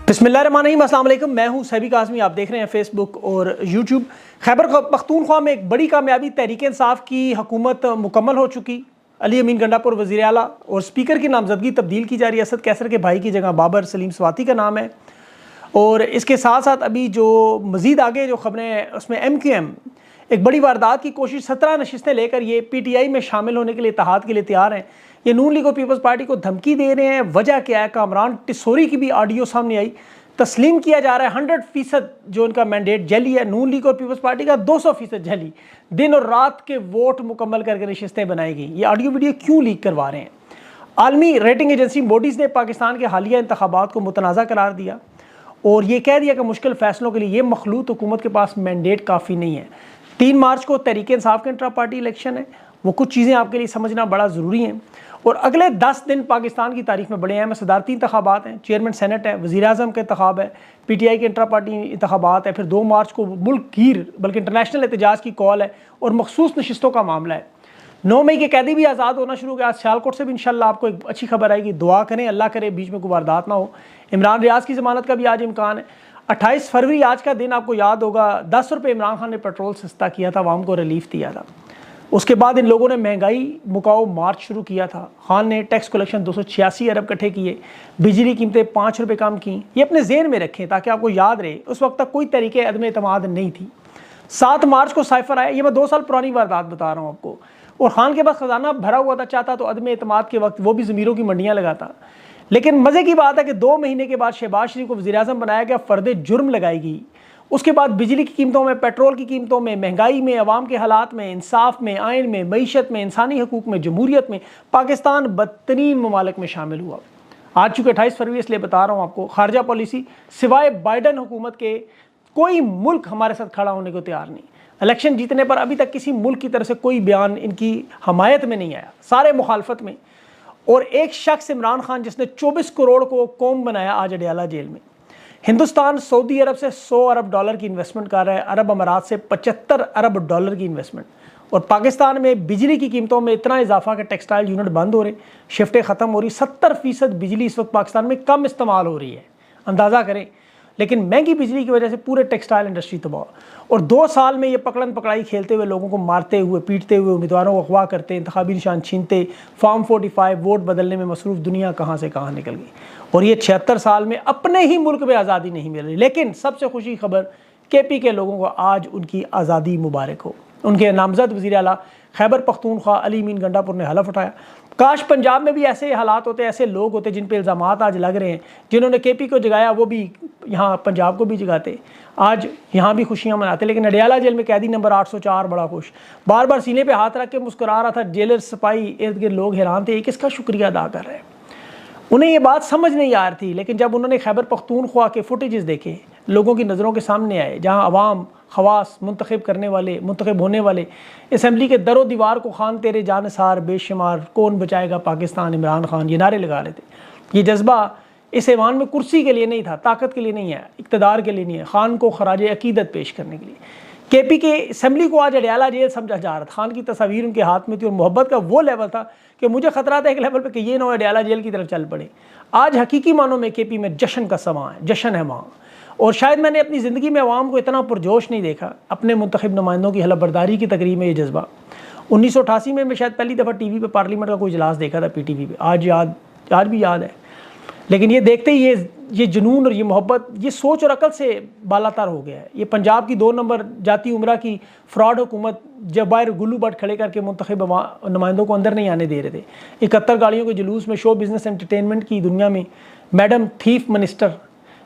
बिस्मिल्लाहिर्रहमानिर्रहीम, अस्सलाम वालेकुम। मैं हूं सैबी काज़मी, आप देख रहे हैं फेसबुक और यूट्यूब। खैबर पख्तूनख्वा में एक बड़ी कामयाबी, तहरीक इंसाफ की हुकूमत मुकम्मल हो चुकी। अली अमीन गंडापुर वज़ीर आला और स्पीकर की नामजदगी तब्दील की जा रही है। असद कैसर के भाई की जगह बाबर सलीम स्वाति का नाम है। और इसके साथ साथ अभी जो मज़ीद आगे जो खबरें हैं उसमें MQM एक बड़ी वारदात की कोशिश, 17 नशिस्तें लेकर ये PTI में शामिल होने के लिए, इत्तेहाद के लिए तैयार हैं। ये नून लीग और पीपल्स पार्टी को धमकी दे रहे हैं। वजह क्या है? कामरान टिसोरी की भी ऑडियो सामने आई। तस्लीम किया जा रहा है 100% जो उनका मैंडेट जली है। नून लीग और पीपल्स पार्टी का 200% जली। दिन और रात के वोट मुकम्मल करके नशिस्तें बनाई गई। ये ऑडियो वीडियो क्यों लीक करवा रहे हैं? आलमी रेटिंग एजेंसी मोडीज़ ने पाकिस्तान के हालिया इंतखाबात को मुतनाज़ा करार दिया और ये कह दिया कि मुश्किल फैसलों के लिए ये मखलूत हुकूमत के पास मैंडेट काफ़ी नहीं है। 3 मार्च को तहरीक इंसाफ के इंट्रा पार्टी इलेक्शन है। वो कुछ चीज़ें आपके लिए समझना बड़ा ज़रूरी हैं। और अगले 10 दिन पाकिस्तान की तारीख में बड़े अहम सदारती इंतखाबात हैं। चेयरमैन सेनेट है, वज़ीर आज़म का इंतखाब है, PTI के इंट्रा पार्टी इंतखाबात है। फिर 2 मार्च को मुल्क गिर बल्कि इंटरनेशनल एहतजाज की कॉल है और मखसूस नशिस्तों का मामला है। 9 मई के कैदी भी आज़ाद होना शुरू हो गया। आज सियालकोट से भी इंशाल्लाह आपको एक अच्छी खबर आएगी। दुआ करें, अल्लाह करे बीच में कोई वारदात ना हो। इमरान रियाज की ज़मानत का भी आज इम्कान है। 28 फरवरी आज का दिन आपको याद होगा, 10 रुपये इमरान खान ने पेट्रोल सस्ता किया था, आवाम को रिलीफ दिया था। उसके बाद इन लोगों ने महंगाई मुकाओ मार्च शुरू किया था। खान ने टैक्स कलेक्शन 286 अरब इकट्ठे किए, बिजली कीमतें 5 रुपये कम की। ये अपने जेहन में रखें ताकि आपको याद रहे, उस वक्त तक कोई तरीके अदम एतमाद नहीं थी। 7 मार्च को साइफर आया। ये मैं 2 साल पुरानी वारदात बता रहा हूँ आपको। और खान के पास खजाना भरा हुआ था, चाहता तो अदम एतमाद के वक्त वो भी ज़मीरों की मंडियाँ लगाता। लेकिन मज़े की बात है कि 2 महीने के बाद शहबाज शरीफ को वज़ीर आज़म बनाया गया, फ़र्द जुर्म लगाई गई। उसके बाद बिजली की कीमतों में, पेट्रोल की कीमतों में, महंगाई में, अवाम के हालात में, इंसाफ में, आइन में, मईशत में, इंसानी हकूक़ में, जमहूरियत में पाकिस्तान बदतरीन ममालिक में शामिल हुआ। आज चूँकि 28 फरवरी इसलिए बता रहा हूँ आपको, खारजा पॉलिसी सिवाय बाइडन हुकूमत के कोई मुल्क हमारे साथ खड़ा होने को तैयार नहीं। इलेक्शन जीतने पर अभी तक किसी मुल्क की तरफ से कोई बयान इनकी हमायत में नहीं आया, सारे मुखालफत में। और एक शख्स इमरान खान जिसने 24 करोड़ को कौम बनाया, आज अडयाला जेल में। हिंदुस्तान सऊदी अरब से 100 अरब डॉलर की इन्वेस्टमेंट कर रहा है, अरब अमारात से 75 अरब डॉलर की इन्वेस्टमेंट। और पाकिस्तान में बिजली की कीमतों में इतना इजाफा कि टेक्सटाइल यूनिट बंद हो रहे, शिफ्टें ख़त्म हो रही। 70% बिजली इस वक्त पाकिस्तान में कम इस्तेमाल हो रही है, अंदाज़ा करें। लेकिन महंगी बिजली की वजह से पूरे टेक्सटाइल इंडस्ट्री तबाह। और 2 साल में ये पकड़न पकड़ाई खेलते हुए, लोगों को मारते हुए, पीटते हुए, उम्मीदवारों को अगवा करते, इंतखाबी निशान छीनते, फॉर्म 45 वोट बदलने में मसरूफ़ दुनिया कहाँ से कहाँ निकल गई। और ये 76 साल में अपने ही मुल्क में आज़ादी नहीं मिल रही। लेकिन सबसे खुशी खबर, KP के लोगों को आज उनकी आज़ादी मुबारक हो। उनके नामज़द वज़ीर आला खैबर पख्तूनख्वा अली अमीन गंडापुर ने हलफ उठाया। काश पंजाब में भी ऐसे हालात होते, ऐसे लोग होते जिन पे इल्ज़ामात आज लग रहे हैं। जिन्होंने KP को जगाया वो भी यहाँ पंजाब को भी जगाते, आज यहाँ भी खुशियाँ मनाते। लेकिन अडयाला जेल में कैदी नंबर 804 बड़ा खुश, बार बार सीने पे हाथ रख के मुस्कुरा रहा था। जेलर, सिपाही, इर्द गिर्द लोग हैरान थे, ये किसका शुक्रिया अदा कर रहे हैं। उन्हें ये बात समझ नहीं आ रही थी। लेकिन जब उन्होंने खैबर पख्तूनख्वा के फुटेजेस देखे, लोगों की नज़रों के सामने आए, जहाँ अवाम, खवास, मुंतखब करने वाले, मुंतखब होने वाले असम्बली के दरो दीवार को खान तेरे जानसार बेशुमार, कौन बचाएगा पाकिस्तान, इमरान खान, ये नारे लगा रहे थे। ये जज्बा इस ऐवान में कुर्सी के लिए नहीं था, ताकत के लिए नहीं है, इक़्तिदार के लिए नहीं है, खान को खराज अकीदत पेश करने के लिए। KP के असम्बली को आज अडयाला जेल समझा जा रहा था। खान की तस्वीर उनके हाथ में थी और मोहब्बत का वो लेवल था कि मुझे खतरा था एक लेवल पे कि ये ना हो अडयाला जेल की तरफ चल पड़े। आज हकीकी मानों में KP में जश्न का समा है, जश्न है वहाँ। और शायद मैंने अपनी ज़िंदगी में अवाम को इतना पुरजोश नहीं देखा। अपने मुंतखब नुमाइंदों की हलफबर्दारी की तकरीब में ये जज्बा 1988 में मैं शायद पहली दफ़ा TV पे पार्लियामेंट का कोई इजलास देखा था, PTV पे। आज भी याद है। लेकिन ये देखते ही ये जुनून और ये मोहब्बत, ये सोच और अकल से बालातर हो गया है। ये पंजाब की 2 नंबर जाती उमरा की फ्रॉड हुकूमत जब बाहर गुल्लू बट खड़े करके मुंतखब नुमाइंदों को अंदर नहीं आने दे रहे थे। 71 गाड़ियों के जुलूस में शो बिज़नेस एंटरटेनमेंट की दुनिया में मैडम थीफ मिनिस्टर,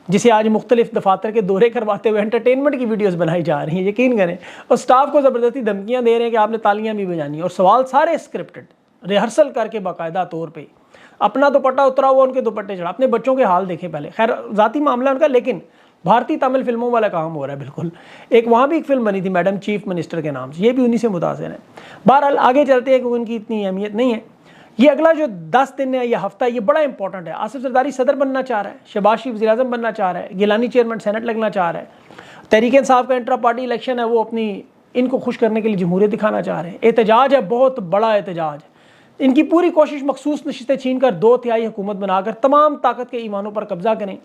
जिसे आज मुख्तलिफ दफातर के दौरे करवाते हुए एंटरटेनमेंट की वीडियोस बनाई जा रही हैं, यकीन करें। और स्टाफ को ज़बरदस्ती धमकियाँ दे रहे हैं कि आपने तालियाँ भी बजानी। और सवाल सारे स्क्रिप्टेड, रिहर्सल करके बाकायदा तौर पर। अपना दुपट्टा उतरा हुआ, उनके दुपट्टे चढ़ा। अपने बच्चों के हाल देखें पहले, खैर ज़ाती मामला उनका, लेकिन भारतीय तमिल फिल्मों वाला काम हो रहा है बिल्कुल। एक वहाँ भी एक फिल्म बनी थी मैडम चीफ मिनिस्टर के नाम से, ये भी उन्हीं से मुतासिर है। बहरहाल आगे चलते हैं, क्योंकि उनकी इतनी अहमियत नहीं है। ये अगला जो 10 दिन है, ये हफ्ता, ये बड़ा इंपॉर्टेंट है। आसिफ जरदारी सदर बनना चाह रहा है, शहबाज शरीफ वज़ीर आज़म बनना चाह रहा है, गिलानी चेयरमैन सेनेट लगना चाह रहा है। तहरीक इंसाफ का इंट्रा पार्टी इलेक्शन है, वो अपनी इनको खुश करने के लिए जमहूरियत दिखाना चाह रहे हैं। एहतजाज है, बहुत बड़ा एहतजाज। इनकी पूरी कोशिश मखसूस नशिस्तें छीन कर 2 तिहाई हुकूमत बनाकर तमाम ताकत के ईमानों पर कब्जा करें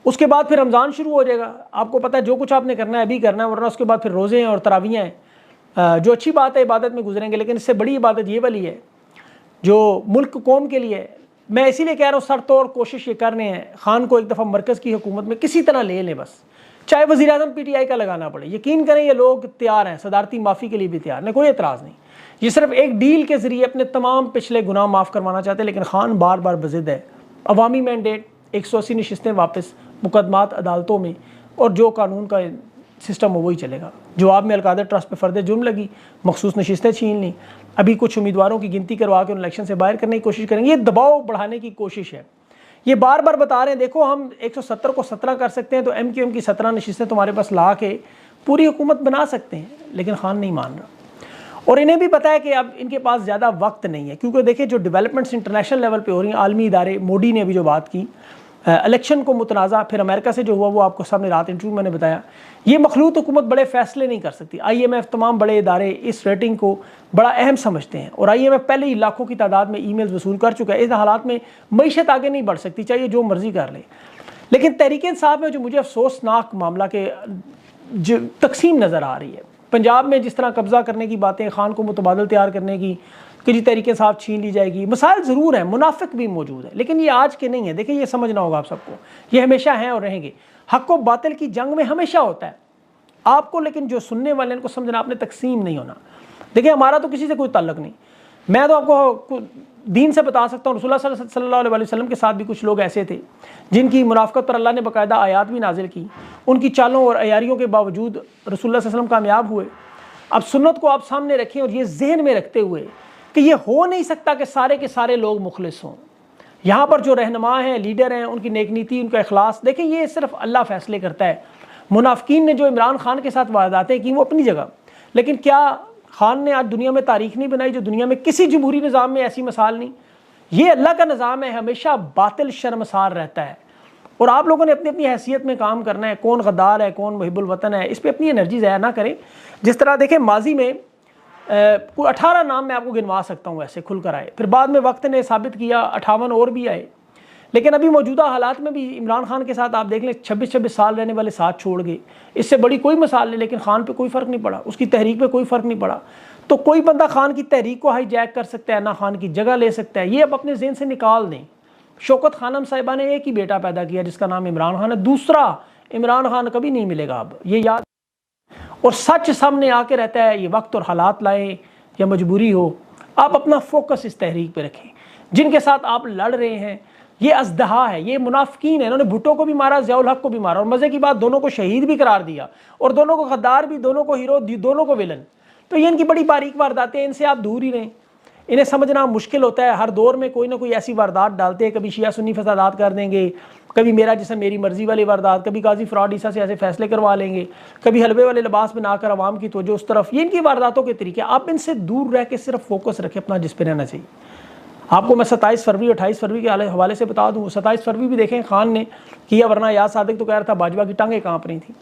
उसके बाद फिर रमज़ान शुरू हो जाएगा। आपको पता है जो कुछ आपने करना है अभी करना है, वरना उसके बाद फिर रोज़े हैं और तरावियाँ हैं, जो अच्छी बात है, इबादत में गुजरेंगे। लेकिन इससे बड़ी इबादत ये वाली है जो मुल्क कौम के लिए है। मैं इसीलिए कह रहा हूँ सर तोड़ कोशिश ये कर रहे हैं खान को एक दफ़ा मरकज़ की हुकूमत में किसी तरह ले लें, बस चाहे वज़ीर आज़म PTI का लगाना पड़े। यकीन करें ये लोग तैयार हैं, सदारती माफ़ी के लिए भी तैयार नहीं, कोई एतराज़ नहीं। ये सिर्फ एक डील के ज़रिए अपने तमाम पिछले गुनाह माफ़ करवाना चाहते हैं। लेकिन खान बार बार बज़िद है। अवामी मैंडेट, 180 नशिस्तें वापस, मुकदमात अदालतों में, और जो कानून का सिस्टम हो वही चलेगा। जवाब में अलकायदा ट्रस्ट पे फ़र्द जुर्म लगी, मखसूस नशिस्तें छीन ली, अभी कुछ उम्मीदवारों की गिनती करवा के उन इलेक्शन से बाहर करने की कोशिश करेंगे। ये दबाव बढ़ाने की कोशिश है। ये बार बार बता रहे हैं देखो हम 170 को 17 कर सकते हैं, तो MQM की 17 नशिस्तें तुम्हारे पास ला के पूरी हुकूमत बना सकते हैं। लेकिन खान नहीं मान रहा, और इन्हें भी पता है कि अब इनके पास ज़्यादा वक्त नहीं है। क्योंकि देखिए जो डेवलपमेंट्स इंटरनेशनल लेवल पे हो रही हैं, आलमी इदारे, मोदी ने अभी जो बात की इलेक्शन को मुतनाज़ा, फिर अमेरिका से जो हुआ वो आपको सामने रात इंटरव्यू मैंने बताया। ये मखलूत हुकूमत बड़े फैसले नहीं कर सकती। IMF तमाम बड़े इदारे इस रेटिंग को बड़ा अहम समझते हैं, और IMF पहले ही लाखों की तादाद में ईमेल्स वसूल कर चुका है। इस हालात में मईशत आगे नहीं बढ़ सकती, चाहिए जो मर्जी कर ले। लेकिन तहरीक इंसाफ में जो मुझे अफसोसनाक मामला के जो तकसीम नज़र आ रही है, पंजाब में जिस तरह कब्ज़ा करने की बातें, खान को मुतबादल तैयार करने की, कि जी तहरीक इंसाफ छीन ली जाएगी, मसाइल ज़रूर हैं, मुनाफिक भी मौजूद है, लेकिन ये आज के नहीं है। देखिए ये समझना होगा आप सबको, ये हमेशा हैं और रहेंगे। हक़ व बातिल की जंग में हमेशा होता है आपको, लेकिन जो सुनने वाले इनको समझना, आपने तकसीम नहीं होना। देखिए हमारा तो किसी से कोई ताल्लुक़ नहीं, मैं तो आपको दीन से बता सकता हूँ। रसूलुल्लाह सल्लल्लाहु अलैहि वसल्लम के साथ भी कुछ लोग ऐसे थे जिनकी मुनाफ़क़त पर अल्लाह ने बाकायदा आयात भी नाजिल की। उनकी चालों और अयारियों के बावजूद रसूलुल्लाह सल्लल्लाहु अलैहि वसल्लम कामयाब हुए। अब सुन्नत को आप सामने रखें और ये जहन में रखते हुए कि ये हो नहीं सकता कि सारे के सारे लोग मुखलिस हों। यहाँ पर जो रहनुमा हैं, लीडर हैं, उनकी नेक नीति, उनका इखलास, देखिए ये सिर्फ अल्लाह फैसले करता है। मुनाफिकीन ने जो इमरान खान के साथ वादातें की वो अपनी जगह, लेकिन क्या खान ने आज दुनिया में तारीख नहीं बनाई? जो दुनिया में किसी जमहूरी निज़ाम में ऐसी मिसाल नहीं। ये अल्लाह का निज़ाम है, हमेशा बातिल शर्मसार रहता है, और आप लोगों ने अपनी अपनी हैसियत में काम करना है। कौन गद्दार है, कौन मुहिब्बुल वतन है, इस पर अपनी एनर्जी ज़ाया ना करें। जिस तरह देखें माजी में 18 नाम मैं आपको गिनवा सकता हूँ ऐसे खुल कर आए, फिर बाद में वक्त ने साबित किया 58 और भी आए। लेकिन अभी मौजूदा हालात में भी इमरान खान के साथ आप देख लें 26-26 साल रहने वाले साथ छोड़ गए, इससे बड़ी कोई मिसाल नहीं। लेकिन खान पे कोई फ़र्क नहीं पड़ा, उसकी तहरीक पे कोई फ़र्क नहीं पड़ा। तो कोई बंदा खान की तहरीक को हाईजैक कर सकता है ना खान की जगह ले सकता है, ये अब अपने जहन से निकाल दें। शौकत खानम साहिबा ने एक ही बेटा पैदा किया जिसका नाम इमरान खान है, दूसरा इमरान खान कभी नहीं मिलेगा, अब ये याद। और सच सामने आके रहता है, ये वक्त और हालात लाए या मजबूरी हो, आप अपना फोकस इस तहरीक पे रखें। जिनके साथ आप लड़ रहे हैं ये अज़दहा है, ये मुनाफिकीन है। इन्होंने भुट्टो को भी मारा, ज़ियाउल हक को भी मारा, और मज़े की बात दोनों को शहीद भी करार दिया, और दोनों को गद्दार भी, दोनों को हीरो, दोनों को विलन। तो ये इनकी बड़ी बारीक वारदातें हैं, इनसे आप दूर ही रहें। इन्हें समझना मुश्किल होता है, हर दौर में कोई ना कोई ऐसी वारदात डालते हैं, कभी शिया सुन्नी फसादात कर देंगे, कभी मेरा जिसम मेरी मर्जी वाली वारदात, कभी गाजी फ्रॉड ईसा से ऐसे फैसले करवा लेंगे, कभी हलवे वाले लिबास बनाकर आवाम की तवज्जो उस तरफ। ये इनकी वारदातों के तरीके। आप इनसे दूर रह के सिर्फ फोकस रखें अपना जिस पे रहना चाहिए। आपको मैं 27 फरवरी 28 फरवरी के हवाले से बता दूँ। 27 फरवरी भी देखें खान ने किया, वरना याद सादिक तो कह रहा था बाजवा की टांगें काँप रही थी।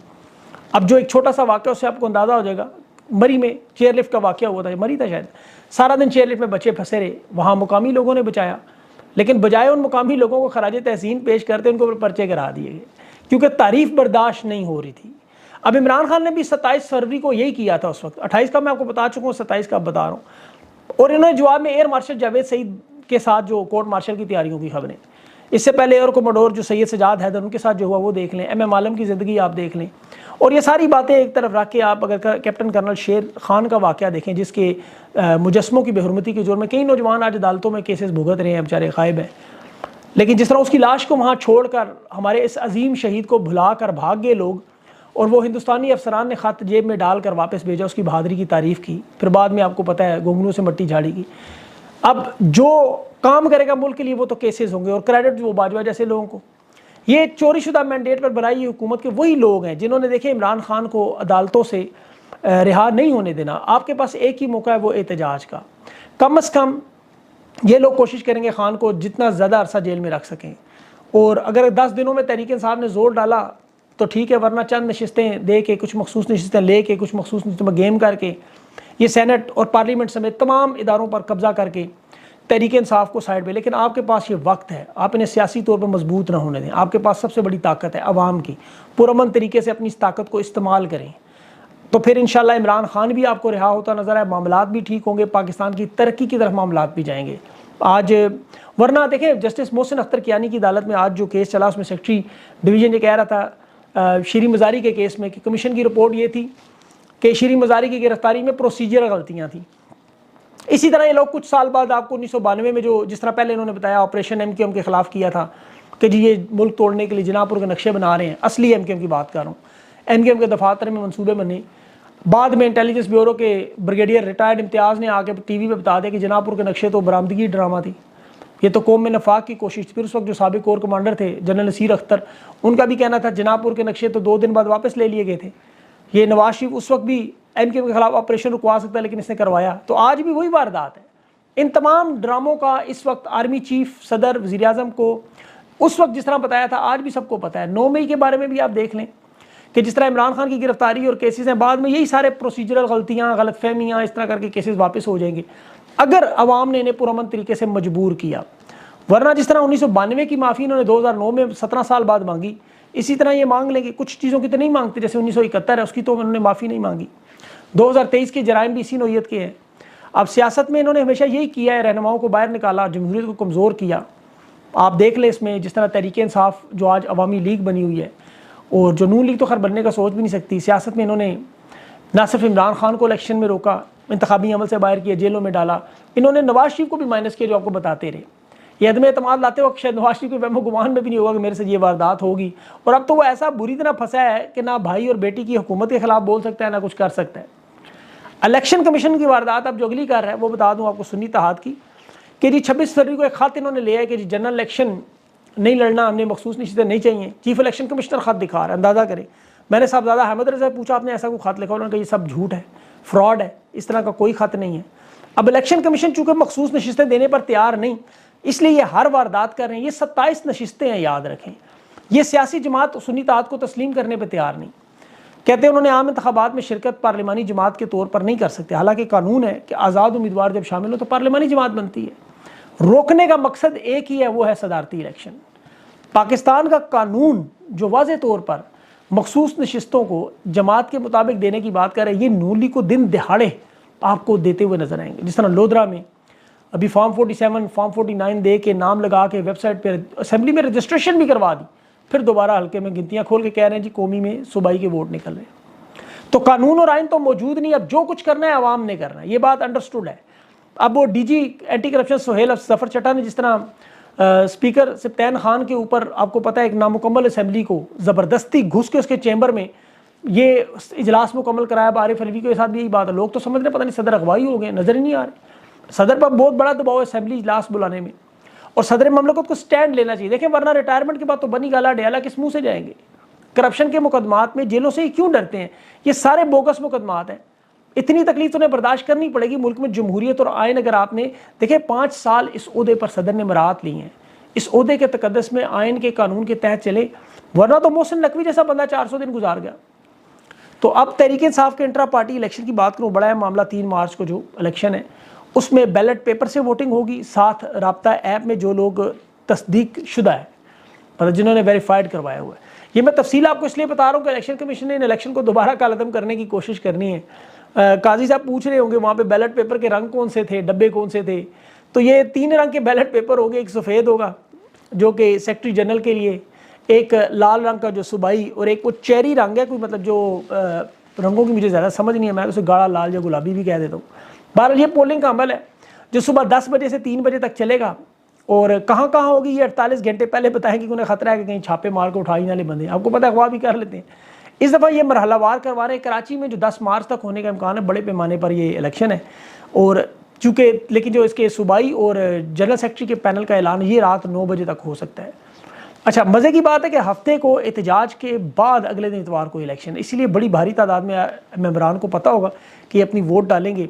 अब जो एक छोटा सा वाक़या उससे आपको अंदाज़ा हो जाएगा, मरी में चेयर लिफ्ट का वाक़या हुआ था, मरी था शायद, सारा दिन चेयर लिफ्ट में बच्चे फंसे रहे, वहाँ मुकामी लोगों ने बचाया, लेकिन बजाय उन मुकामी लोगों को खराज तहसीन पेश करते उनको पर्चे करा दिए गए, क्योंकि तारीफ़ बर्दाश्त नहीं हो रही थी। अब इमरान खान ने भी 27 फरवरी को यही किया था उस वक्त, 28 का मैं आपको बता चुका हूँ, 27 का बता रहा हूँ। और इन्होंने जवाब में एयर मार्शल जावेद सईद के साथ जो कोर्ट मार्शल की तैयारियों की खबरें, इससे पहले एयर कोमोडोर जो सैयद सजाद हैदर उनके साथ जो हुआ वो देख लें, MM आलम की ज़िंदगी आप देख लें, और ये सारी बातें एक तरफ रख के आप अगर कैप्टन कर्नल शेर खान का वाक़या देखें, जिसके मुजस्मों की बेहुरमती के जुर्म में कई नौजवान आज अदालतों में केसेस भुगत रहे हैं, बेचारे गायब हैं। लेकिन जिस तरह उसकी लाश को वहाँ छोड़कर हमारे इस अजीम शहीद को भुला कर भाग गए लोग, और वो हिंदुस्तानी अफसरान ने ख़त जेब में डालकर वापस भेजा, उसकी बहादुरी की तारीफ़ की, फिर बाद में आपको पता है घुंघनों से मट्टी झाड़ेगी। अब जो काम करेगा मुल्क के लिए वो तो केसेस होंगे, और क्रेडिट वो बाजवा जैसे लोगों को। ये चोरीशुदा मैंडेट पर बनाई हुकूमत के वही लोग हैं जिन्होंने देखे इमरान खान को अदालतों से रिहा नहीं होने देना। आपके पास एक ही मौका है, वो एहतजाज का। कम अज़ कम ये लोग कोशिश करेंगे खान को जितना ज़्यादा अरसा जेल में रख सकें, और अगर 10 दिनों में तहरीक इंसाफ ने जोर डाला तो ठीक है, वरना चंद नशिस्तें दे के, कुछ मखसूस नशिस्तें ले के, कुछ मखसूस नशिस्तें गेम करके, ये सेनेट और पार्लियामेंट समेत तमाम इदारों पर कब्ज़ा करके तहरीक इंसाफ को साइड पे, लेकिन आपके पास ये वक्त है, आप इन्हें सियासी तौर पर मजबूत ना होने दें। आपके पास सबसे बड़ी ताकत है अवाम की, पुरअमन तरीके से अपनी इस ताकत को इस्तेमाल करें, तो फिर इंशाल्लाह इमरान खान भी आपको रिहा होता नजर आए, मामलात भी ठीक होंगे, पाकिस्तान की तरक्की की तरफ मामलात भी जाएंगे। आज वरना देखें, जस्टिस मोहसिन अख्तर कियानी की अदालत में आज जो केस चला, उसमें सेक्रेटरी डिवीज़न ये कह रहा था शीरीन मज़ारी के केस में कि कमीशन की रिपोर्ट ये थी कि शीरीन मज़ारी की गिरफ्तारी में प्रोसीजरल गलतियाँ थी। इसी तरह ये लोग कुछ साल बाद आपको 1992 में जो जिस तरह पहले इन्होंने बताया ऑपरेशन MQM के ख़िलाफ़ किया था कि जी ये मुल्क तोड़ने के लिए जनापुर के नक्शे बना रहे हैं, असली MQM की बात कर रहा हूँ, MQM के दफातर में मनसूबे बने। बाद में इंटेलिजेंस ब्यूरो के ब्रिगेडियर रिटायर्ड इम्तियाज़ ने आके TV पे बता दिया कि जनापुर के नक्शे तो बरामदगी ड्रामा थी, ये तो कौम में नफाक की कोशिश थी। फिर उस वक्त जो साबिक कोर कमांडर थे जनरल नसीर अख्तर, उनका भी कहना था जनापुर के नक्शे तो 2 दिन बाद वापस ले लिए गए थे। ये नवाज शरीफ उस वक्त भी MQM के खिलाफ ऑपरेशन रुकवा सकता है, लेकिन इसने करवाया। तो आज भी वही वारदात है। इन तमाम ड्रामों का इस वक्त आर्मी चीफ, सदर, वज़ीर आज़म को उस वक्त जिस तरह बताया था, आज भी सबको पता है। 9 मई के बारे में भी आप देख लें कि जिस तरह इमरान खान की गिरफ्तारी और केसेस हैं, बाद में यही सारे प्रोसीजरल गलतियाँ, गलतफहमियाँ, इस तरह करके केसेस वापस हो जाएंगे अगर अवाम ने इन्हें पुरअमन तरीके से मजबूर किया। वरना जिस तरह 1992 की माफ़ी इन्होंने 2009 में 17 साल बाद मांगी, इसी तरह ये मांग लेंगे। कुछ चीज़ों की तो नहीं मांगते, जैसे 1971 है, उसकी तो उन्होंने माफ़ी नहीं मांगी। 2023 के जराइम भी इसी नौयत के हैं। अब सियासत में इन्होंने हमेशा यही किया है, रहनुमाओं को बाहर निकाला, जमहूरियत को कमज़ोर किया। आप देख लें इसमें जिस तरह तहरीक इंसाफ जो आज अवामी लीग बनी हुई है, और जो नून लीग तो खैर बनने का सोच भी नहीं सकती, सियासत में इन्होंने ना सिर्फ इमरान खान को इलेक्शन में रोका, इंतखाबी अमल से बाहर किया, जेलों में डाला, इन्होंने नवाज शरीफ को भी माइनस किया, जो आपको बताते रहे। ये अदम एतमाद लाते वक्त शायद नवाज शरीफ के वहमो गुमान में भी नहीं होगा कि मेरे से ये वारदात होगी। और अब तो वो ऐसा बुरी तरह फंसा है कि ना भाई और बेटी की हुकूमत के खिलाफ बोल सकता है, ना कुछ कर सकता है। इलेक्शन कमीशन की वारदात अब जो अगली कर रहा है वो बता दूं आपको, सुन्नी इत्तेहाद की, कि जी 26 फरवरी को एक खत इन्होंने लिया है कि जी जनरल इलेक्शन नहीं लड़ना, हमने मखसूस नशीतें नहीं चाहिए। चीफ इलेक्शन कमिश्नर खत दिखा रहा है, अंदाज़ा करें। मैंने साहबजादा अहमद रज़ा पूछा, आपने ऐसा कोई खत लिखा? उन्होंने कहा ये सब झूठ है, फ्रॉड है, इस तरह का कोई खत नहीं है। अब इलेक्शन कमीशन चूँकि मखसूस नशिस्तें देने पर तैयार नहीं, इसलिए ये हर वारदात कर रहे हैं। ये 27 नशिस्तें हैं, याद रखें। ये सियासी जमात सुन्नी इत्तेहाद को तस्लीम करने पर तैयार नहीं। कहते हैं उन्होंने आम इंतखाबात में शिरकत पार्लिमानी जमात के तौर पर नहीं कर सकते, हालांकि कानून है कि आज़ाद उम्मीदवार जब शामिल हो तो पार्लिमानी जमात बनती है। रोकने का मकसद एक ही है, वो है सदारती इलेक्शन। पाकिस्तान का कानून जो वाज़े तौर पर मखसूस नशिस्तों को जमात के मुताबिक देने की बात कर रहे हैं, ये नून लीग को दिन दिहाड़े आपको देते हुए नजर आएंगे। जिस तरह लोधरा में अभी फॉर्म 47, फॉर्म 49 दे के नाम लगा के वेबसाइट पर असेंबली में रजिस्ट्रेशन भी करवा दी, फिर दोबारा हल्के में गिनतियां खोल के कह रहे हैं जी कौमी में सूबाई के वोट निकल रहे हैं। तो कानून और आइन तो मौजूद नहीं, अब जो कुछ करना है आवाम ने करना है, ये बात अंडरस्टूड है। अब वो DG anti corruption Suhail Zafar Chatta ने जिस तरह स्पीकर सिप्तैन खान के ऊपर, आपको पता है, एक नामुकम्मल असेंबली को ज़बरदस्ती घुस के उसके चैम्बर में ये इजलास मुकम्मल कराया। आरिफ अलवी के साथ भी यही बात है। लोग तो समझ रहे पता नहीं सदर अगवाई हो गए, नजर ही नहीं आ रहे। सदर पर बहुत बड़ा दबाव है असेंबली इजलास बुलाने में, और सदर ममलकत को स्टैंड लेना चाहिए। देखें वरना रिटायरमेंट के बाद तो बनी गाला डेला किस मुंह से जाएंगे। करप्शन के मुकदमात में जेलों से ही क्यों डरते हैं? ये सारे बोगस मुकदमात हैं। इतनी तकलीफ तो उन्हें बर्दाश्त करनी पड़ेगी। मुल्क में जमहूरियत और आइन, अगर आपने देखे 5 साल इस ओहदे पर सदर ने मराहत ली हैं, इस ओहदे के तकद्दस में आइन के कानून के तहत चले, वरना तो मोहसिन नकवी जैसा बंदा 400 दिन गुजार गया। तो अब तहरीक इंसाफ के इंट्रा पार्टी इलेक्शन की बात करूँ, बड़ा है मामला। 3 मार्च को जो इलेक्शन है उसमें बैलेट पेपर से वोटिंग होगी, साथ राब्ता ऐप में जो लोग तस्दीक शुदा है, मतलब जिन्होंने वेरीफाइड करवाया हुआ है। ये मैं तफसील आपको इसलिए बता रहा हूँ कि इलेक्शन कमीशन ने इन इलेक्शन को दोबारा कालअदम करने की कोशिश करनी है। काजी साहब पूछ रहे होंगे वहाँ पे बैलेट पेपर के रंग कौन से थे, डब्बे कौन से थे। तो ये 3 रंग के बैलेट पेपर होंगे। एक सफ़ेद होगा जो कि सेक्रेटरी जनरल के लिए, एक लाल रंग का जो सूबाई, और एक वो चेरी रंग है, कोई मतलब जो रंगों की मुझे ज़्यादा समझ नहीं है, मैं उसे गाढ़ा लाल या गुलाबी भी कह देता हूँ। बहरहाल ये पोलिंग का अमल है जो सुबह 10 बजे से 3 बजे तक चलेगा। और कहाँ कहाँ होगी ये 48 घंटे पहले बताएं कि उन्हें खतरा है कि कहीं छापे मार के उठाई ना ले बंदे। आपको पता है, अगवा भी कर लेते हैं। इस दफ़ा ये मरहलावार करवा रहे हैं। कराची में जो 10 मार्च तक होने का इम्कान है, बड़े पैमाने पर ये इलेक्शन है। और चूँकि लेकिन जो इसके सूबाई और जनरल सेक्रेटरी के पैनल का ऐलान ये रात 9 बजे तक हो सकता है। अच्छा, मज़े की बात है कि हफ्ते को एहतजाज के बाद अगले दिन इतवार को इलेक्शन, इसीलिए बड़ी भारी तादाद में मेंबरान को पता होगा कि ये अपनी वोट डालेंगे।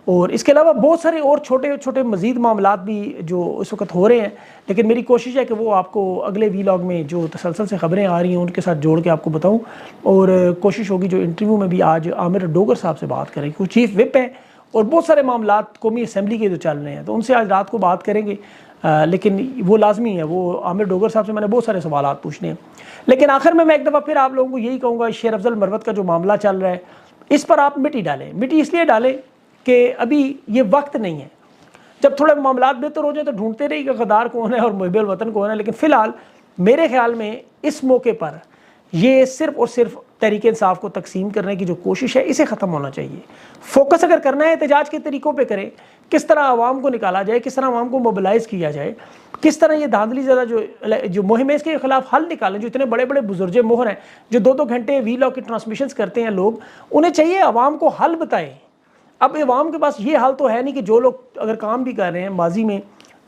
और इसके अलावा बहुत सारे और छोटे छोटे मज़ीद मामलात भी जो इस वक्त हो रहे हैं, लेकिन मेरी कोशिश है कि वो आपको अगले वीलॉग में जो तसलसल से ख़बरें आ रही हैं उनके साथ जोड़ के आपको बताऊं। और कोशिश होगी जो इंटरव्यू में भी आज आमिर डोगर साहब से बात करें, वो चीफ विप हैं और बहुत सारे मामला कौमी असम्बली के जो चल रहे हैं, तो उनसे आज रात को बात करेंगे। लेकिन वो लाजमी है, वो आमिर डोगर साहब से मैंने बहुत सारे सवाल पूछने हैं। लेकिन आखिर में मैं एक दफ़ा फिर आप लोगों को यही कहूँगा, शेर अफजल मरवत का जो मामला चल रहा है इस पर आप मिट्टी डालें। मिट्टी इसलिए डालें कि अभी ये वक्त नहीं है, जब थोड़े मामला बेहतर हो जाए तो ढूंढते रहिएगा गद्दार कौन है और मुहिब्बुल वतन कौन है। लेकिन फ़िलहाल मेरे ख्याल में इस मौके पर ये सिर्फ़ और सिर्फ तहरीक इंसाफ को तकसीम करने की जो कोशिश है इसे ख़त्म होना चाहिए। फोकस अगर करना है एहतजाज के तरीक़ों पे करें, किस तरह आवाम को निकाला जाए, किस तरह आवाम को मोबिलाइज़ किया जाए, किस तरह ये धांधली ज़्यादा जो मुहिम है इसके खिलाफ हल निकालें। जो इतने बड़े बड़े बुजुर्ग मोहर हैं जो 2-2 घंटे वीलॉग की ट्रांसमिशन करते हैं लोग, उन्हें चाहिए आवाम को हल बताएं। अब आवाम के पास ये हाल तो है नहीं कि जो लोग अगर काम भी कर रहे हैं माजी में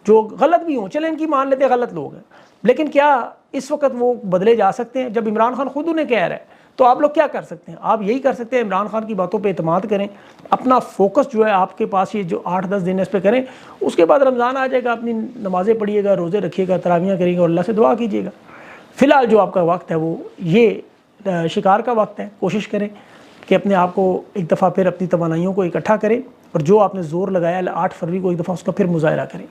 जो गलत भी हों, चलें इनकी मान लेते हैं गलत लोग हैं, लेकिन क्या इस वक्त वो बदले जा सकते हैं? जब इमरान खान खुद उन्हें कह रहा है तो आप लोग क्या कर सकते हैं? आप यही कर सकते हैं, इमरान खान की बातों पे एतमाद करें, अपना फोकस जो है आपके पास ये जो 8-10 दिन है इस पर करें। उसके बाद रमज़ान आ जाएगा, अपनी नमाज़ें पढ़िएगा, रोज़े रखिएगा, तरावियाँ करिएगा और अल्लाह से दुआ कीजिएगा। फ़िलहाल जो आपका वक्त है वो ये शिकार का वक्त है। कोशिश करें कि अपने आप को एक दफ़ा फिर अपनी तवानाइयों को इकट्ठा करें और जो आपने ज़ोर लगाया 8 फरवरी को एक दफ़ा उसका फिर मुज़ाहरा करें।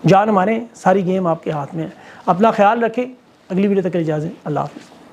जान मारें, सारी गेम आपके हाथ में है। अपना ख्याल रखें। अगली वीडियो तक के लिए इजाज़त, अल्लाह हाफ़िज़।